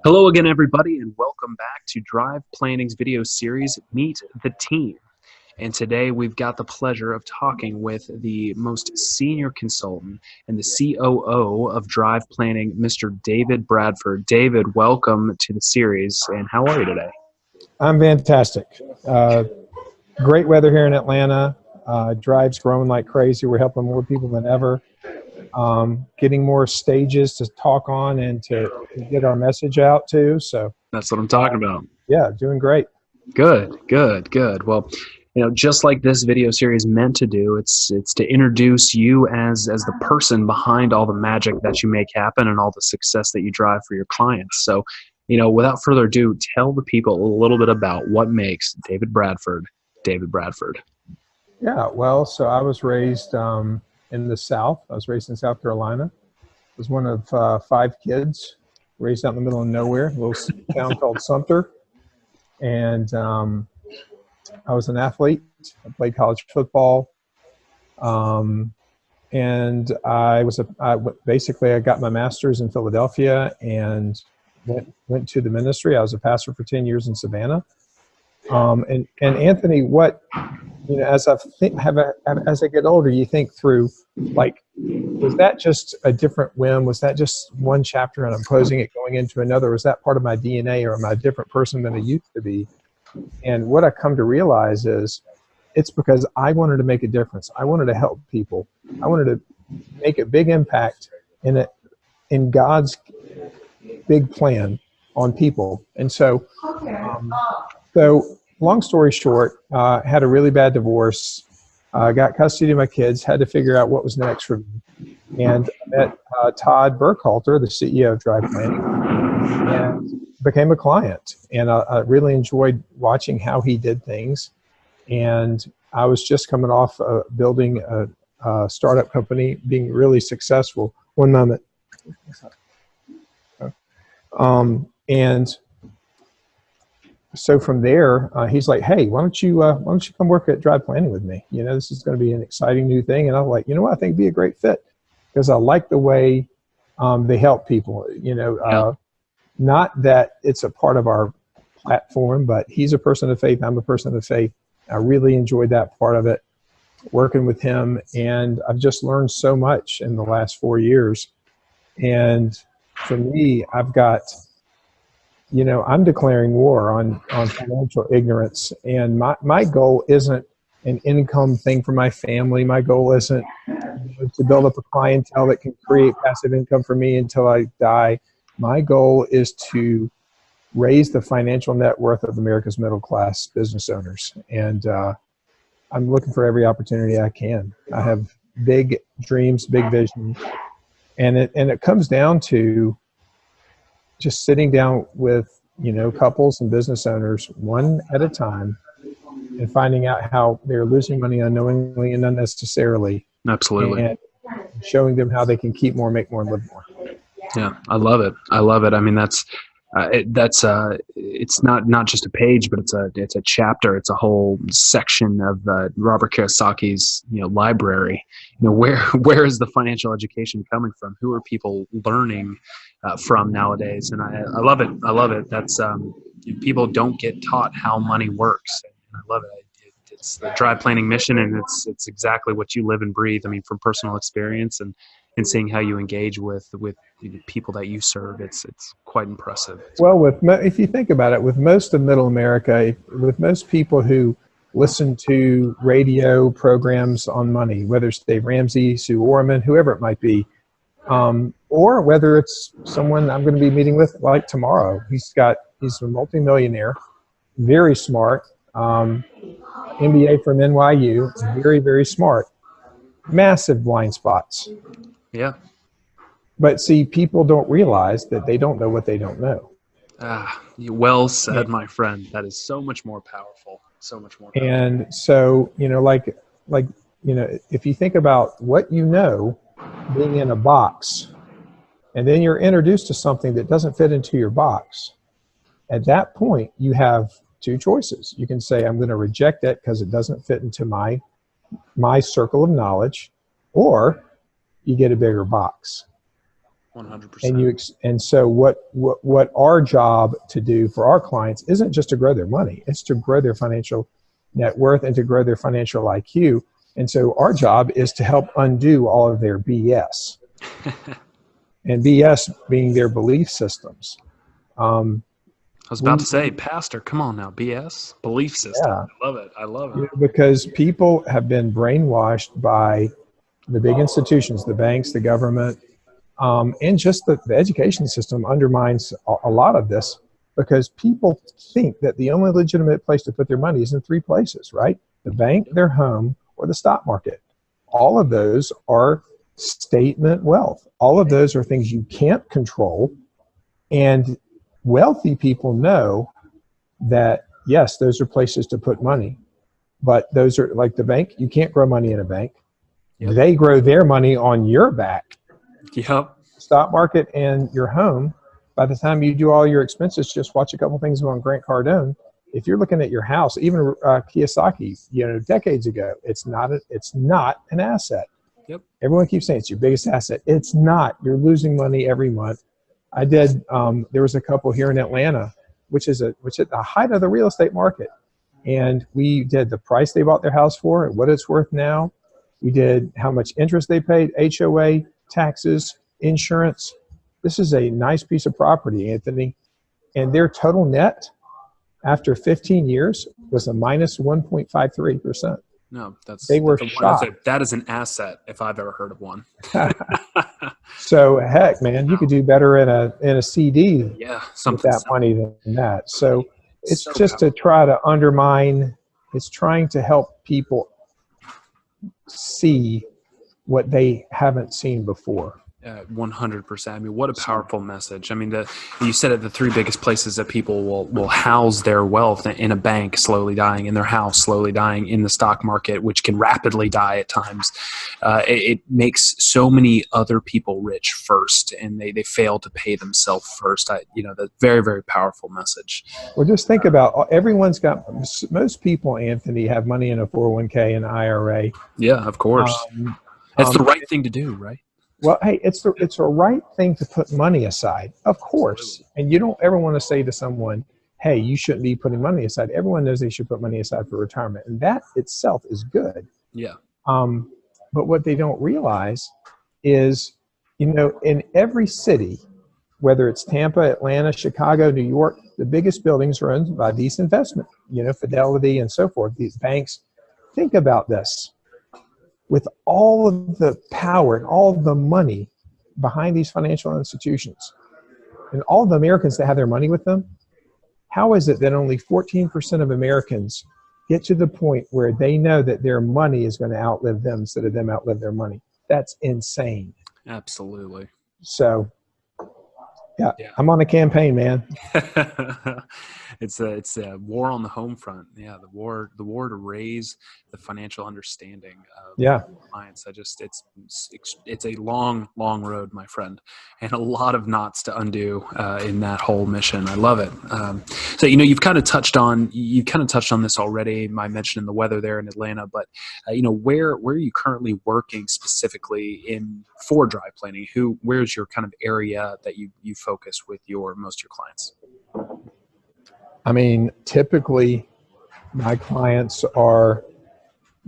Hello again, everybody, and welcome back to Drive Planning's video series, Meet the Team. And today we've got the pleasure of talking with the most senior consultant and the COO of Drive Planning, Mr. David Bradford. David, welcome to the series, and how are you today? I'm fantastic. Great weather here in Atlanta. Drive's growing like crazy. We're helping more people than ever. Getting more stages to talk on and to get our message out to. So That's what I'm talking about. yeah, doing great. Good, good, good. Well, just like this video series meant to do, it's to introduce you as the person behind all the magic that you make happen and all the success that you drive for your clients. So, without further ado, tell the people a little bit about what makes David Bradford David Bradford. Yeah, well, so I was raised in the South. I was raised in South Carolina. I was one of 5 kids, raised out in the middle of nowhere, a little town called Sumter. And I was an athlete. I played college football. And basically I got my master's in Philadelphia and went to the ministry. I was a pastor for 10 years in Savannah. And Anthony, as I get older, you think through, like, was that just a different whim? Was that just one chapter and I'm closing it, going into another? Was that part of my DNA, or am I a different person than I used to be? And what I come to realize is it's because I wanted to make a difference. I wanted to help people. I wanted to make a big impact in God's big plan on people. And so, long story short, had a really bad divorce, got custody of my kids, had to figure out what was next for me. And I met Todd Burkhalter, the CEO of Drive Planning, and became a client. And I really enjoyed watching how he did things. And I was just coming off building a startup company, being really successful. One moment. And so from there, he's like, "Hey, why don't you come work at Drive Planning with me? This is going to be an exciting new thing." And I'm like, what? I think it'd be a great fit because I like the way they help people. Not that it's a part of our platform, but he's a person of faith. I'm a person of faith. I really enjoyed that part of it, working with him, and I've just learned so much in the last 4 years. And for me, I've got, I'm declaring war on financial ignorance. And my goal isn't an income thing for my family. My goal isn't to build up a clientele that can create passive income for me until I die. My goal is to raise the financial net worth of America's middle class business owners. And I'm looking for every opportunity I can. I have big dreams, big vision. And it comes down to just sitting down with, couples and business owners one at a time and finding out how they're losing money unknowingly and unnecessarily. Absolutely. And showing them how they can keep more, make more, and live more. Yeah, I love it. I love it. I mean, it's not just a page, but it's a chapter. It's a whole section of Robert Kiyosaki's library. Where is the financial education coming from? Who are people learning from nowadays? And I love it. I love it. That's people don't get taught how money works. And I love it. It's the Drive Planning mission, and it's exactly what you live and breathe. I mean, from personal experience and seeing how you engage with the people that you serve, it's quite impressive. Well, if you think about it, with most of Middle America, with most people who listen to radio programs on money, whether it's Dave Ramsey, Sue Orman, whoever it might be, or whether it's someone I'm going to be meeting with like tomorrow, he's a multimillionaire, very smart, MBA from NYU, very, very smart, massive blind spots. Yeah. But see, people don't realize that they don't know what they don't know. Well said, my friend. That is so much more powerful. So much more powerful. And so, if you think about what being in a box, and then you're introduced to something that doesn't fit into your box, at that point, you have 2 choices. You can say, I'm going to reject it because it doesn't fit into my circle of knowledge, or you get a bigger box. 100%. And so what our job to do for our clients isn't just to grow their money, it's to grow their financial net worth and to grow their financial IQ. And so our job is to help undo all of their BS, and BS being their belief systems. I was about to say, Pastor, come on now, BS, belief system. Yeah. I love it. I love it. Because people have been brainwashed by the big institutions, the banks, the government, and just the education system undermines a lot of this, because people think that the only legitimate place to put their money is in three places, right? The bank, their home, or the stock market. All of those are statement wealth. All of those are things you can't control. And wealthy people know that, yes, those are places to put money, but those are like the bank. You can't grow money in a bank. Yep. They grow their money on your back. Yep. Stock market and your home, by the time you do all your expenses, just watch a couple things on Grant Cardone. If you're looking at your house, even Kiyosaki, decades ago, it's not an asset. Yep. Everyone keeps saying it's your biggest asset. It's not. You're losing money every month. I did. There was a couple here in Atlanta, which at the height of the real estate market, and we did the price they bought their house for and what it's worth now. We did how much interest they paid, HOA, taxes, insurance. This is a nice piece of property, Anthony, and their total net after 15 years was a minus 1.53%. No, they were shocked. That is an asset if I've ever heard of one. So heck, man, you could do better in a CD with that money than that. So it's so just powerful. To try to undermine. It's trying to help people see what they haven't seen before. 100%. I mean, what a powerful message. I mean, you said it, the three biggest places that people will house their wealth: in a bank, slowly dying; in their house, slowly dying; in the stock market, which can rapidly die at times. It makes so many other people rich first, and they fail to pay themselves first. That's very, very powerful message. Well, just think about most people, Anthony, have money in a 401k and IRA. Yeah, of course. That's the right thing to do, right? Well, hey, it's a right thing to put money aside, of course. And you don't ever want to say to someone, hey, you shouldn't be putting money aside. Everyone knows they should put money aside for retirement. And that itself is good. Yeah. But what they don't realize is, in every city, whether it's Tampa, Atlanta, Chicago, New York, the biggest buildings are owned by these investment, Fidelity and so forth, these banks. Think about this. With all of the power and all of the money behind these financial institutions and all the Americans that have their money with them, how is it that only 14% of Americans get to the point where they know that their money is going to outlive them instead of them outlive their money? That's insane. Absolutely. So, yeah. I'm on a campaign, man. It's a war on the home front. Yeah, the war to raise the financial understanding of clients. It's a long, long road, my friend, and a lot of knots to undo in that whole mission. I love it. So you've kind of touched on this already. I mentioned the weather there in Atlanta, but where are you currently working specifically for dry planning? Where's your kind of area that you focus with most of your clients? I mean, typically my clients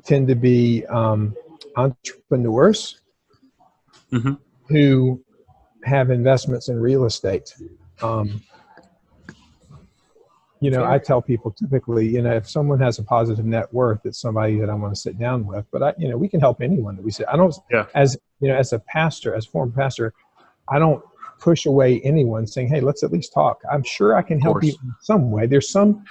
tend to be entrepreneurs who have investments in real estate. I tell people typically, if someone has a positive net worth, it's somebody that I want to sit down with. But we can help anyone that we say. I don't, as a pastor, as a former pastor, I don't push away anyone saying, hey, let's at least talk. I'm sure I can help you in some way. There's some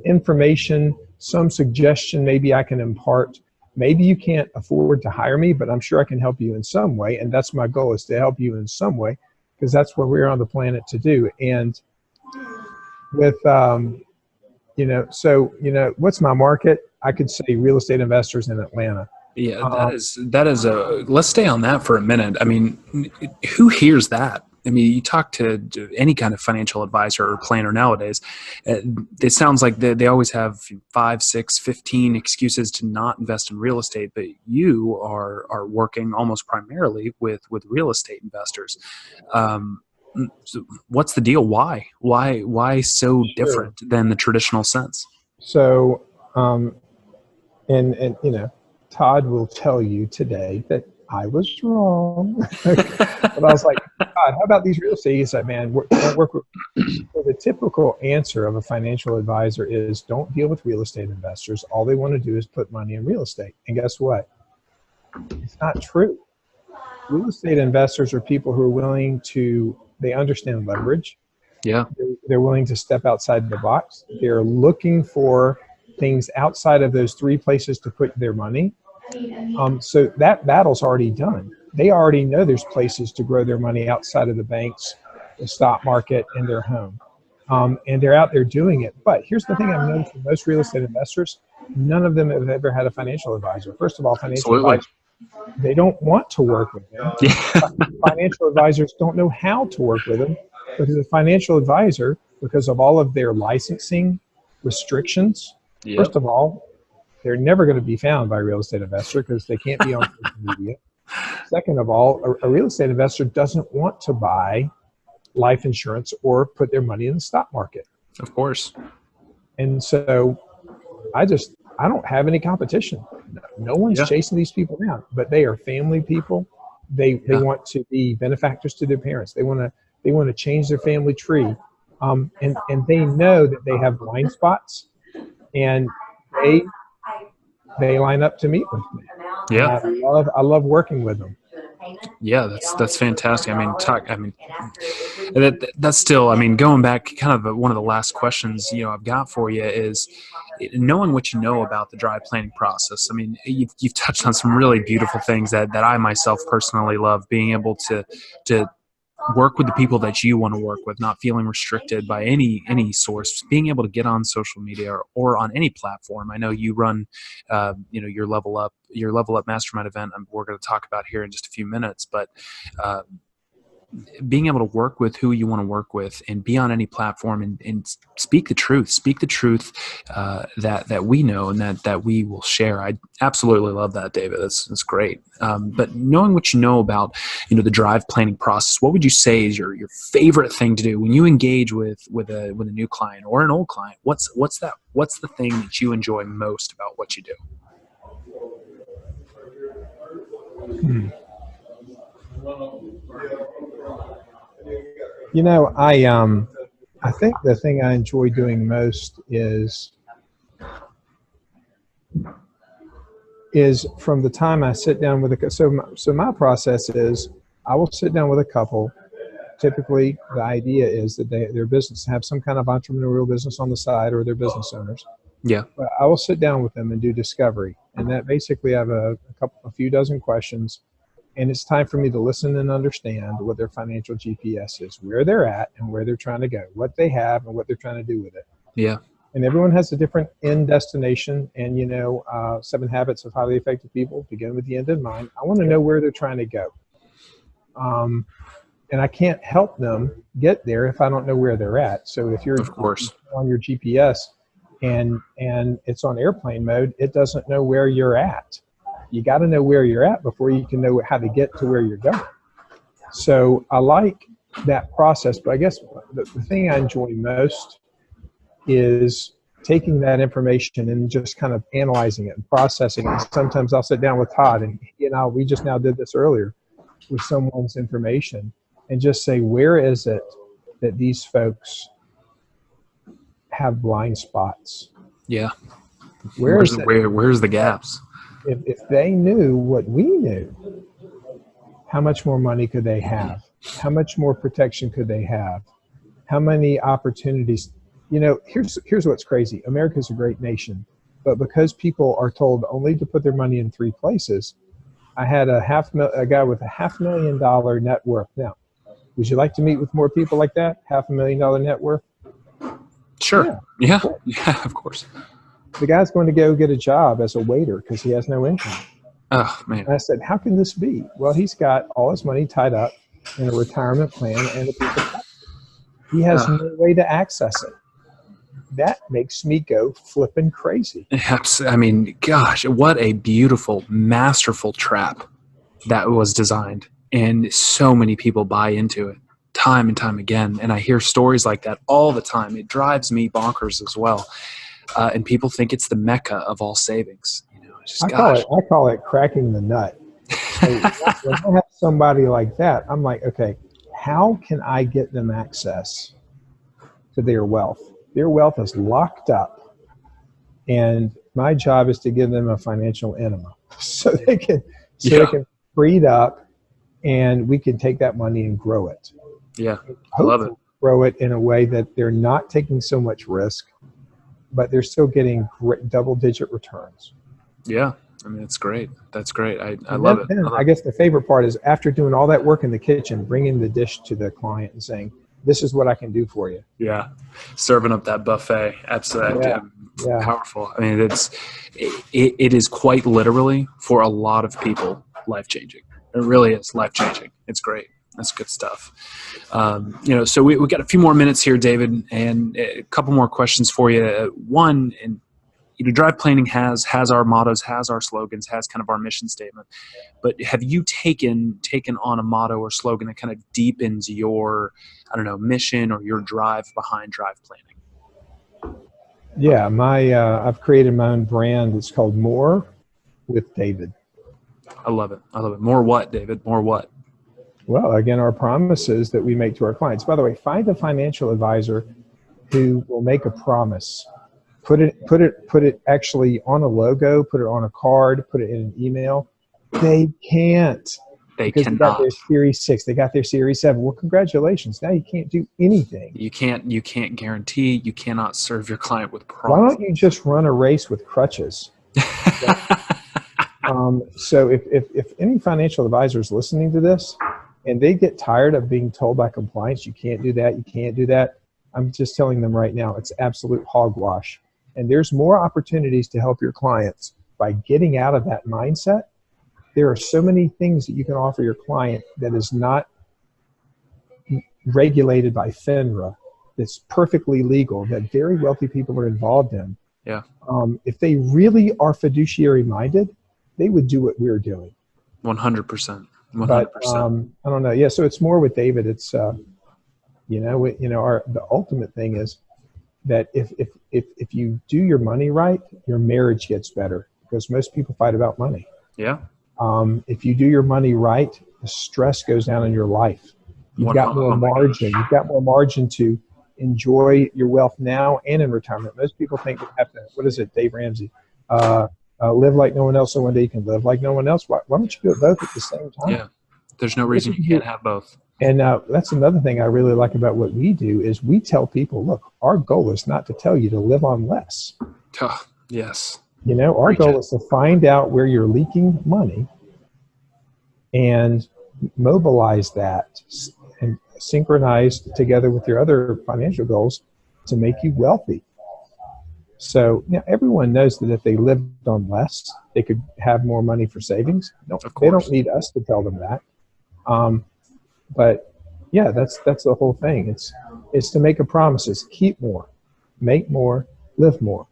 information, some suggestion maybe I can impart. Maybe you can't afford to hire me, but I'm sure I can help you in some way. And that's my goal, is to help you in some way, because that's what we're on the planet to do. And with, what's my market? I could say real estate investors in Atlanta. Yeah, that is let's stay on that for a minute. I mean, who hears that? I mean, you talk to any kind of financial advisor or planner nowadays, it sounds like they always have 5, 6, 15 excuses to not invest in real estate, but you are working almost primarily with real estate investors. So what's the deal? Why so Sure. different than the traditional sense? So, and Todd will tell you today that I was wrong. But I was like, Todd, how about these real estate? He said, man, don't work with. So the typical answer of a financial advisor is don't deal with real estate investors. All they want to do is put money in real estate. And guess what? It's not true. Real estate investors are people who are willing to, they understand leverage. Yeah. They're willing to step outside the box. They're looking for things outside of those three places to put their money. So that battle's already done. They already know there's places to grow their money outside of the banks, the stock market, and their home. And they're out there doing it. But here's the thing I've noticed with most real estate investors, none of them have ever had a financial advisor. First of all, financial Absolutely. advisors, they don't want to work with them. Yeah. Financial advisors don't know how to work with them because a financial advisor, because of all of their licensing restrictions, Yep. first of all, they're never going to be found by a real estate investor because they can't be on social media. Second of all, a real estate investor doesn't want to buy life insurance or put their money in the stock market. Of course. And so I don't have any competition. No one's Yeah. chasing these people down, but they are family people. They want to be benefactors to their parents. They want to change their family tree. And they know that they have blind spots, and they line up to meet with me. Yeah. And I love working with them. Yeah, that's fantastic. I mean, that's still, I mean, going back, kind of one of the last questions, I've got for you is knowing what you know about the drive planning process. I mean, you've touched on some really beautiful things that I myself personally love, being able to work with the people that you want to work with, not feeling restricted by any source, being able to get on social media or on any platform. I know you run, your level up mastermind event. We're going to talk about here in just a few minutes, but being able to work with who you want to work with and be on any platform and speak the truth that we know and that we will share. I absolutely love that, David. That's great. But knowing what you know about, the drive planning process, what would you say is your favorite thing to do when you engage with a new client or an old client? What's the thing that you enjoy most about what you do? I think the thing I enjoy doing most is from the time I sit down with so my process is I will sit down with a couple. Typically, the idea is that their business have some kind of entrepreneurial business on the side, or they're business owners. Yeah. But I will sit down with them and do discovery, and that basically I have a few dozen questions. And it's time for me to listen and understand what their financial GPS is, where they're at and where they're trying to go, what they have and what they're trying to do with it. Yeah. And everyone has a different end destination. And, 7 Habits of Highly Effective People begin with the end in mind. I want to know where they're trying to go. And I can't help them get there if I don't know where they're at. So if you're Of course. on your GPS and it's on airplane mode, it doesn't know where you're at. You got to know where you're at before you can know how to get to where you're going. So I like that process, but I guess the thing I enjoy most is taking that information and just kind of analyzing it and processing it. Sometimes I'll sit down with Todd, and we just now did this earlier with someone's information, and just say, where is it that these folks have blind spots? Yeah. Where's the gaps? If they knew what we knew, how much more money could they have? How much more protection could they have? How many opportunities? Here's what's crazy. America's a great nation, but because people are told only to put their money in 3 places, I had a guy with a $500,000 net worth. Now, would you like to meet with more people like that? $500,000 net worth? Sure. Yeah, of course. The guy's going to go get a job as a waiter because he has no income. Oh, man. And I said, how can this be? Well, he's got all his money tied up in a retirement plan and a piece of property. He has Uh, no way to access it. That makes me go flipping crazy. I mean, gosh, what a beautiful, masterful trap that was designed. And so many people buy into it time and time again. And I hear stories like that all the time. It drives me bonkers as well. And people think it's the mecca of all savings. It's just, gosh. I call it cracking the nut. So when I have somebody like that, I'm like, okay, how can I get them access to their wealth? Their wealth is locked up, and my job is to give them a financial enema so they can free it up, and we can take that money and grow it. Yeah, I love it. Grow it in a way that they're not taking so much risk, but they're still getting double-digit returns. Yeah, I mean, it's great. That's great. I love it. I guess the favorite part is after doing all that work in the kitchen, bringing the dish to the client and saying, this is what I can do for you. Yeah. Serving up that buffet. Absolutely. Yeah. Powerful. I mean, it is quite literally, for a lot of people, life-changing. It really is life-changing. It's great. That's good stuff. So we got a few more minutes here, David, and a couple more questions for you. One, and Drive Planning has our mottos, has our slogans, has kind of our mission statement. But have you taken on a motto or slogan that kind of deepens your, mission or your drive behind Drive Planning? Yeah, I've created my own brand. It's called More with David. I love it. More what, David? More what? Well, again, our promises that we make to our clients. By the way, find a financial advisor who will make a promise. Put it actually on a logo, put it on a card, put it in an email. They can't. Because they got their Series 6, they got their Series 7. Well, congratulations. Now you can't do anything. You can't guarantee, you cannot serve your client with promise. Why don't you just run a race with crutches? So if any financial advisor is listening to this and they get tired of being told by compliance, you can't do that, you can't do that, I'm just telling them right now, it's absolute hogwash. And there's more opportunities to help your clients by getting out of that mindset. There are so many things that you can offer your client that is not regulated by FINRA, that's perfectly legal, that very wealthy people are involved in. Yeah. If they really are fiduciary minded, they would do what we're doing. 100%. 100%. But I don't know. Yeah. So it's more with David. It's the ultimate thing is that if you do your money right, your marriage gets better, because most people fight about money. Yeah. If you do your money right, the stress goes down in your life. You've got more margin. You've got more margin to enjoy your wealth now and in retirement. Most people think they have to, what is it, Dave Ramsey, live like no one else, so one day you can live like no one else. Why don't you do it both at the same time? Yeah. There's no reason you can't have both. And that's another thing I really like about what we do is we tell people, look, our goal is not to tell you to live on less. Yes. Our goal is to find out where you're leaking money and mobilize that and synchronize together with your other financial goals to make you wealthy. So everyone knows that if they lived on less, they could have more money for savings. They don't need us to tell them that. But yeah, that's the whole thing. It's to make a promise. It's keep more, make more, live more.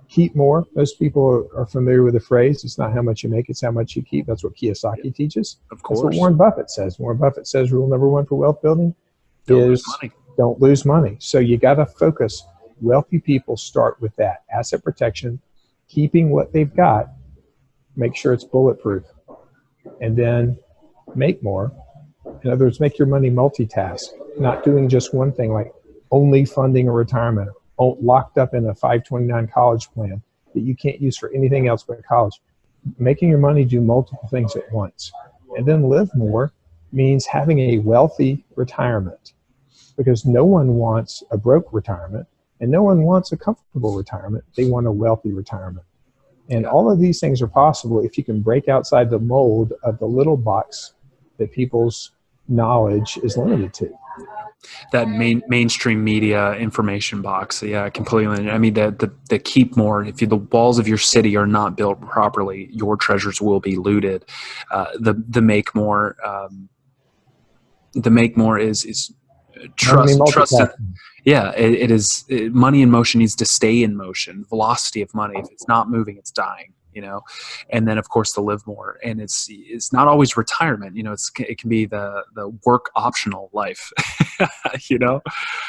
Keep more. Most people are familiar with the phrase, it's not how much you make, it's how much you keep. That's what Kiyosaki teaches. Of course. That's what Warren Buffett says. Warren Buffett says rule number one for wealth building is don't lose money. So you got to focus. Wealthy people start with that. Asset protection, keeping what they've got, make sure it's bulletproof. And then make more. In other words, make your money multitask, not doing just one thing, like only funding a retirement, locked up in a 529 college plan that you can't use for anything else but college. Making your money do multiple things at once. And then live more means having a wealthy retirement, because no one wants a broke retirement and no one wants a comfortable retirement. They want a wealthy retirement. And all of these things are possible if you can break outside the mold of the little box that people's knowledge is limited to. That mainstream media information box. Yeah, completely. I mean, the keep more, if the walls of your city are not built properly, your treasures will be looted. The make more, The make more is Enemy trust in, multitasking. yeah, it is money in motion needs to stay in motion. Velocity of money, if it's not moving, it's dying, and then of course to live more. And it's not always retirement, it can be the work optional life. you know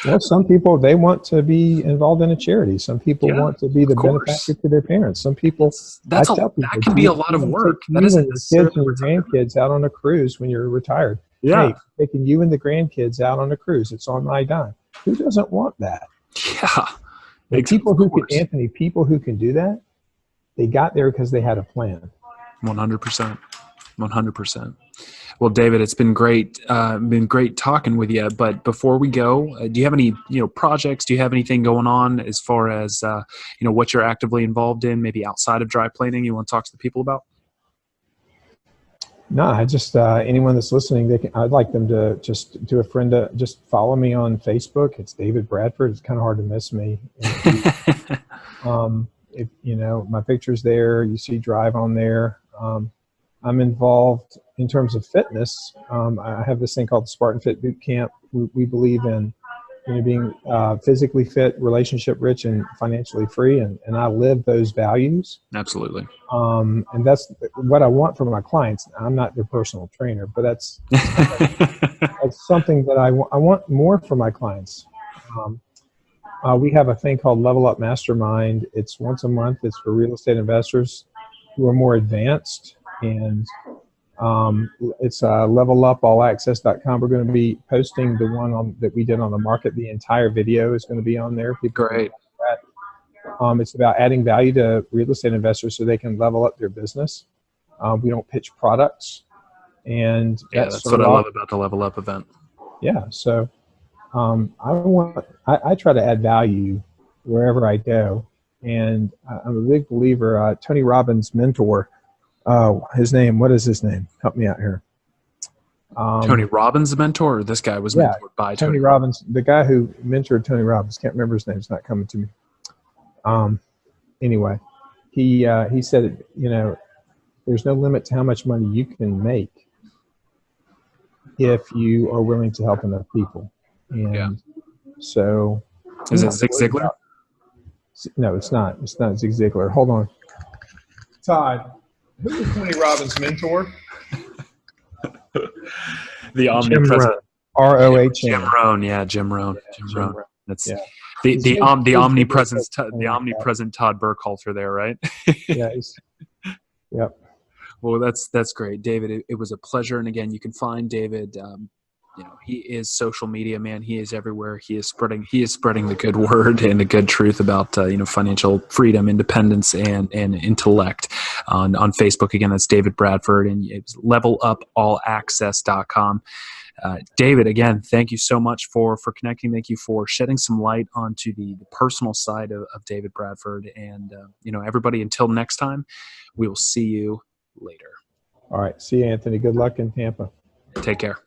Well, some people, they want to be involved in a charity. Some people yeah, want to be of the course. benefactor to their parents. Some people, I tell That people, can do be you a lot of want to take work. That you isn't and your kids necessarily and your retirement. grandkids out on a cruise when you're retired? Yeah, Hey, taking you and the grandkids out on a cruise. It's on my dime. Who doesn't want that? yeah, And of people who can, course. Anthony, people who can do that, they got there because they had a plan. 100%. 100%. Well, David, it's been great talking with you. But before we go, do you have any projects? Do you have anything going on as far as what you're actively involved in, maybe outside of dry planing? You want to talk to the people about? No, I just anyone that's listening, I'd like them to just do a friend to just follow me on Facebook. It's David Bradford. It's kind of hard to miss me. If my picture's there, you see Drive on there. I'm involved in terms of fitness. I have this thing called the Spartan Fit Boot Camp. We believe in being physically fit, relationship rich, and financially free, and I live those values. Absolutely. And that's what I want from my clients. I'm not their personal trainer, but that's something that I want more from my clients. We have a thing called Level Up Mastermind. It's once a month. It's for real estate investors who are more advanced, and it's levelupallaccess.com. We're going to be posting the one that we did on the market. The entire video is going to be on there. People Great. can watch that. It's about adding value to real estate investors so they can level up their business. We don't pitch products, and That's what I love about the Level Up event. Yeah, so I try to add value wherever I go, and I'm a big believer. Tony Robbins' mentor, what is his name? Help me out here. Tony Robbins' mentor, or this guy was mentored by Tony Robbins, the guy who mentored Tony Robbins. Can't remember his name; it's not coming to me. Anyway, he said, there's no limit to how much money you can make if you are willing to help enough people. And so, is it Zig Ziglar? No, it's not. It's not Zig Ziglar. Hold on, Todd. Who was Tony Robbins' mentor? The omnipresent ROH. Jim Rohn. Yeah, Jim Rohn. Jim Rohn. That's the omnipresent Todd Burkhalter there, right? Yeah. Yep. Well, that's great, David. It was a pleasure, and again, you can find David. He is social media, man. He is everywhere. He is spreading the good word and the good truth about financial freedom, independence, and intellect on Facebook. Again, that's David Bradford, and it's levelupallaccess.com. David, again, thank you so much for connecting. Thank you for shedding some light onto the personal side of David Bradford. And, everybody, until next time, we will see you later. All right. See you, Anthony. Good luck in Tampa. Take care.